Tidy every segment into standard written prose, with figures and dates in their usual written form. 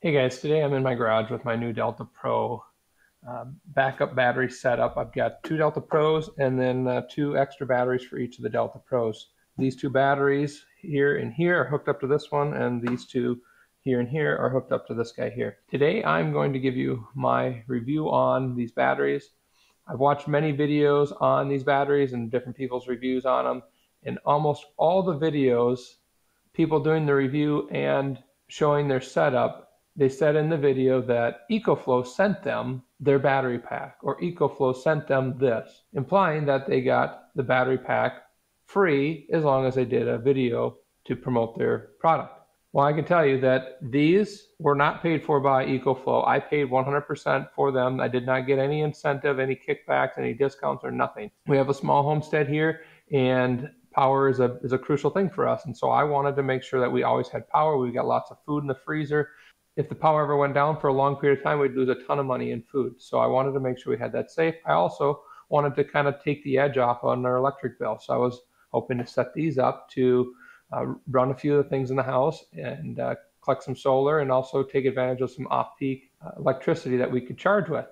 Hey guys, today I'm in my garage with my new Delta Pro backup battery setup. I've got two Delta Pros and then two extra batteries for each of the Delta Pros. These two batteries here and here are hooked up to this one, and these two here and here are hooked up to this guy here. Today I'm going to give you my review on these batteries. I've watched many videos on these batteries and different people's reviews on them, and almost all the videos, people doing the review and showing their setup, they said in the video that EcoFlow sent them their battery pack, or EcoFlow sent them this, implying that they got the battery pack free as long as they did a video to promote their product. Well, I can tell you that these were not paid for by EcoFlow. I paid 100% for them. I did not get any incentive, any kickbacks, any discounts, or nothing. We have a small homestead here, and power is a crucial thing for us. And so I wanted to make sure that we always had power. We got lots of food in the freezer. If the power ever went down for a long period of time, we'd lose a ton of money in food. So I wanted to make sure we had that safe. I also wanted to kind of take the edge off on our electric bill. So I was hoping to set these up to run a few of the things in the house and collect some solar, and also take advantage of some off-peak electricity that we could charge with.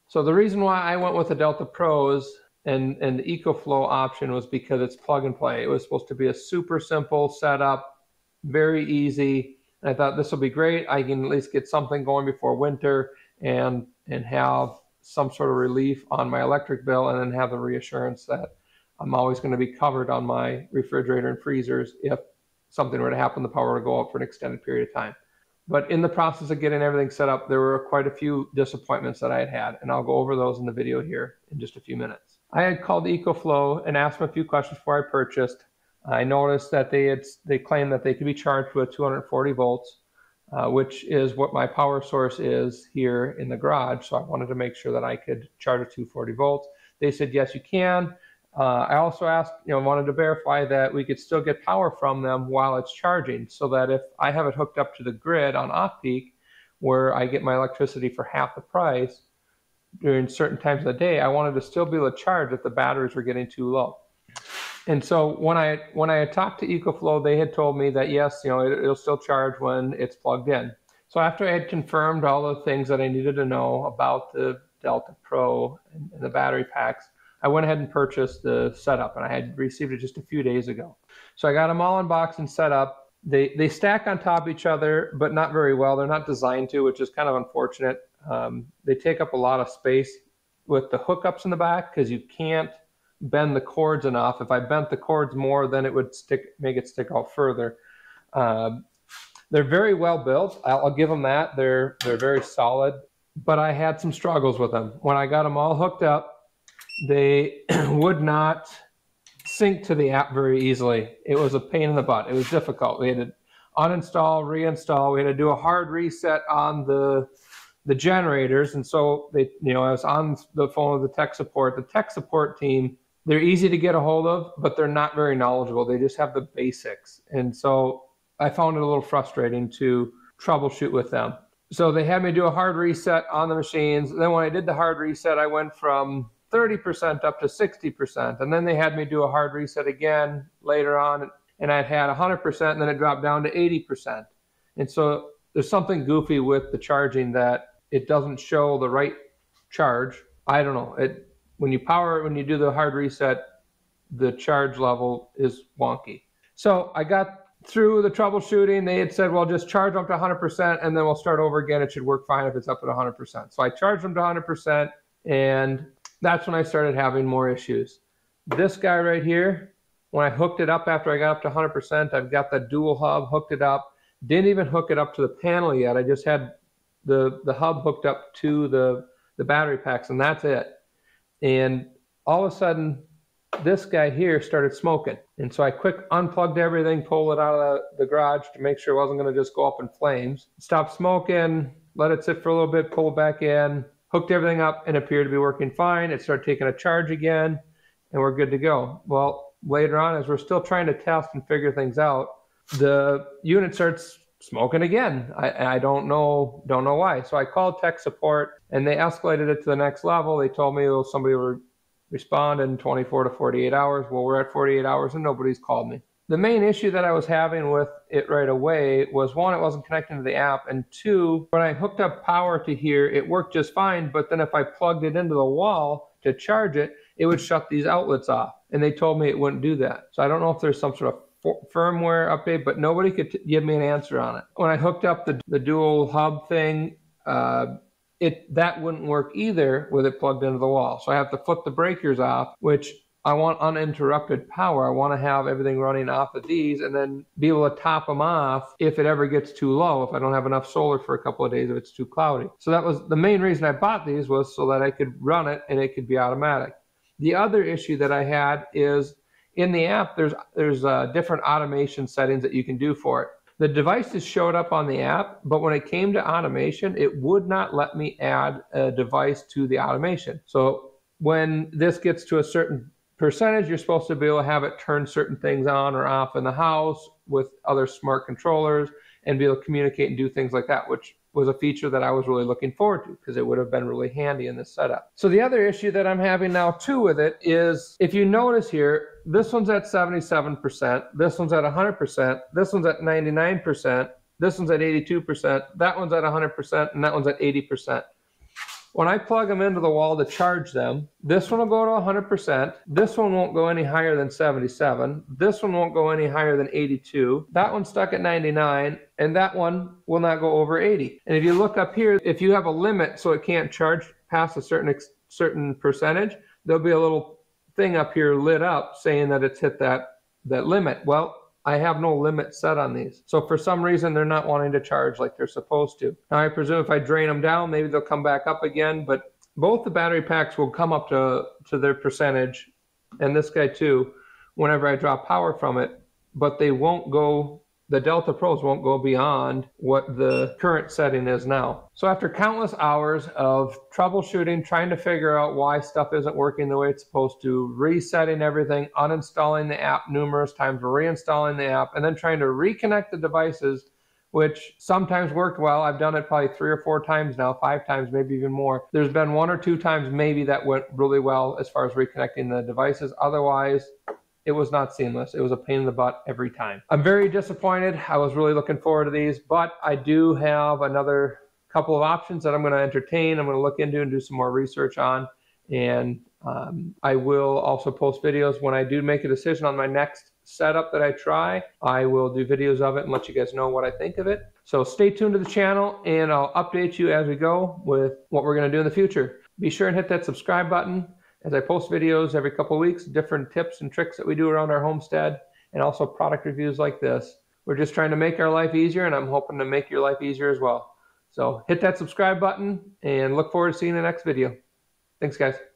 So the reason why I went with the Delta Pros and the EcoFlow option was because it's plug and play. It was supposed to be a super simple setup, very easy. And I thought this will be great. I can at least get something going before winter and have some sort of relief on my electric bill, and then have the reassurance that I'm always going to be covered on my refrigerator and freezers if something were to happen, the power would go out for an extended period of time. But in the process of getting everything set up, there were quite a few disappointments that I had had, and I'll go over those in the video here in just a few minutes. I had called EcoFlow and asked them a few questions before I purchased. I noticed that they claimed that they could be charged with 240 volts, which is what my power source is here in the garage. So I wanted to make sure that I could charge at 240 volts. They said, yes, you can. I also asked, wanted to verify that we could still get power from them while it's charging, so that if I have it hooked up to the grid on off-peak, where I get my electricity for half the price during certain times of the day, I wanted to still be able to charge if the batteries were getting too low. And so when I had talked to EcoFlow, they had told me that yes, it'll still charge when it's plugged in. So after I had confirmed all the things that I needed to know about the Delta Pro and the battery packs, I went ahead and purchased the setup, and I had received it just a few days ago. So I got them all unboxed and set up. They stack on top of each other, but not very well. They're not designed to, which is kind of unfortunate. They take up a lot of space with the hookups in the back, because you can't bend the cords enough. If I bent the cords more, then it would make it stick out further. They're very well built. I'll give them that. They're very solid, but I had some struggles with them. When I got them all hooked up, they would not sync to the app very easily. It was a pain in the butt. It was difficult. We had to uninstall, reinstall. We had to do a hard reset on the generators. And so I was on the phone with the tech support. The tech support team, they're easy to get a hold of, but they're not very knowledgeable. They just have the basics. And so I found it a little frustrating to troubleshoot with them. So they had me do a hard reset on the machines. Then when I did the hard reset, I went from 30% up to 60%. And then they had me do a hard reset again later on, and I'd had 100%, and then it dropped down to 80%. And so there's something goofy with the charging, that it doesn't show the right charge. I don't know. When you do the hard reset, the charge level is wonky. So I got through the troubleshooting. They had said, well, just charge up to 100%, and then we'll start over again. It should work fine if it's up at 100%. So I charged them to 100%, and that's when I started having more issues. This guy right here, when I hooked it up after I got up to 100%, I've got the dual hub, hooked it up. Didn't even hook it up to the panel yet. I just had the hub hooked up to the battery packs, and that's it. And all of a sudden, this guy here started smoking. And so I quick unplugged everything, pulled it out of the garage to make sure it wasn't going to just go up in flames. Stopped smoking, let it sit for a little bit, pull it back in, hooked everything up, and appeared to be working fine. It started taking a charge again, and we're good to go. Well, later on, as we're still trying to test and figure things out, the unit starts smoking again. I don't know why. So I called tech support, and they escalated it to the next level. They told me, well, somebody will respond in 24 to 48 hours. Well, we're at 48 hours and nobody's called me. The main issue that I was having with it right away was, one, it wasn't connecting to the app, and two, when I hooked up power to here, it worked just fine, but then if I plugged it into the wall to charge it, it would shut these outlets off, and they told me it wouldn't do that. So I don't know if there's some sort of firmware update, but nobody could give me an answer on it. When I hooked up the dual hub thing, that wouldn't work either with it plugged into the wall. So I have to flip the breakers off, which I want uninterrupted power. I want to have everything running off of these and then be able to top them off if it ever gets too low, if I don't have enough solar for a couple of days, if it's too cloudy. So that was the main reason I bought these, was so that I could run it and it could be automatic. The other issue that I had is in the app, there's different automation settings that you can do for it. The devices showed up on the app, but when it came to automation, it would not let me add a device to the automation. So when this gets to a certain percentage, you're supposed to be able to have it turn certain things on or off in the house with other smart controllers and be able to communicate and do things like that, which was a feature that I was really looking forward to because it would have been really handy in this setup. So the other issue that I'm having now too with it is, if you notice here, this one's at 77%, this one's at 100%, this one's at 99%, this one's at 82%, that one's at 100%, and that one's at 80%. When I plug them into the wall to charge them, this one will go to 100%, this one won't go any higher than 77, this one won't go any higher than 82, that one's stuck at 99, and that one will not go over 80. And if you look up here, if you have a limit so it can't charge past a certain percentage, there'll be a little thing up here lit up saying that it's hit that limit. Well, I have no limit set on these. So for some reason, they're not wanting to charge like they're supposed to. Now, I presume if I drain them down, maybe they'll come back up again, but both the battery packs will come up to their percentage, and this guy too, whenever I draw power from it, but they won't go, the Delta Pros won't go beyond what the current setting is now. So after countless hours of troubleshooting, trying to figure out why stuff isn't working the way it's supposed to, resetting everything, uninstalling the app numerous times, reinstalling the app, and then trying to reconnect the devices, which sometimes worked well. I've done it probably 3 or 4 times now, 5 times, maybe even more. There's been 1 or 2 times maybe that went really well as far as reconnecting the devices. Otherwise, it was not seamless. It was a pain in the butt every time. I'm very disappointed. I was really looking forward to these, but I do have another couple of options that I'm going to entertain. I'm going to look into and do some more research on, and I will also post videos when I do make a decision on my next setup that I try. I will do videos of it and let you guys know what I think of it. So stay tuned to the channel, and I'll update you as we go with what we're going to do in the future. Be sure and hit that subscribe button, as I post videos every couple of weeks, different tips and tricks that we do around our homestead, and also product reviews like this. We're just trying to make our life easier, and I'm hoping to make your life easier as well. So hit that subscribe button, and look forward to seeing the next video. Thanks, guys.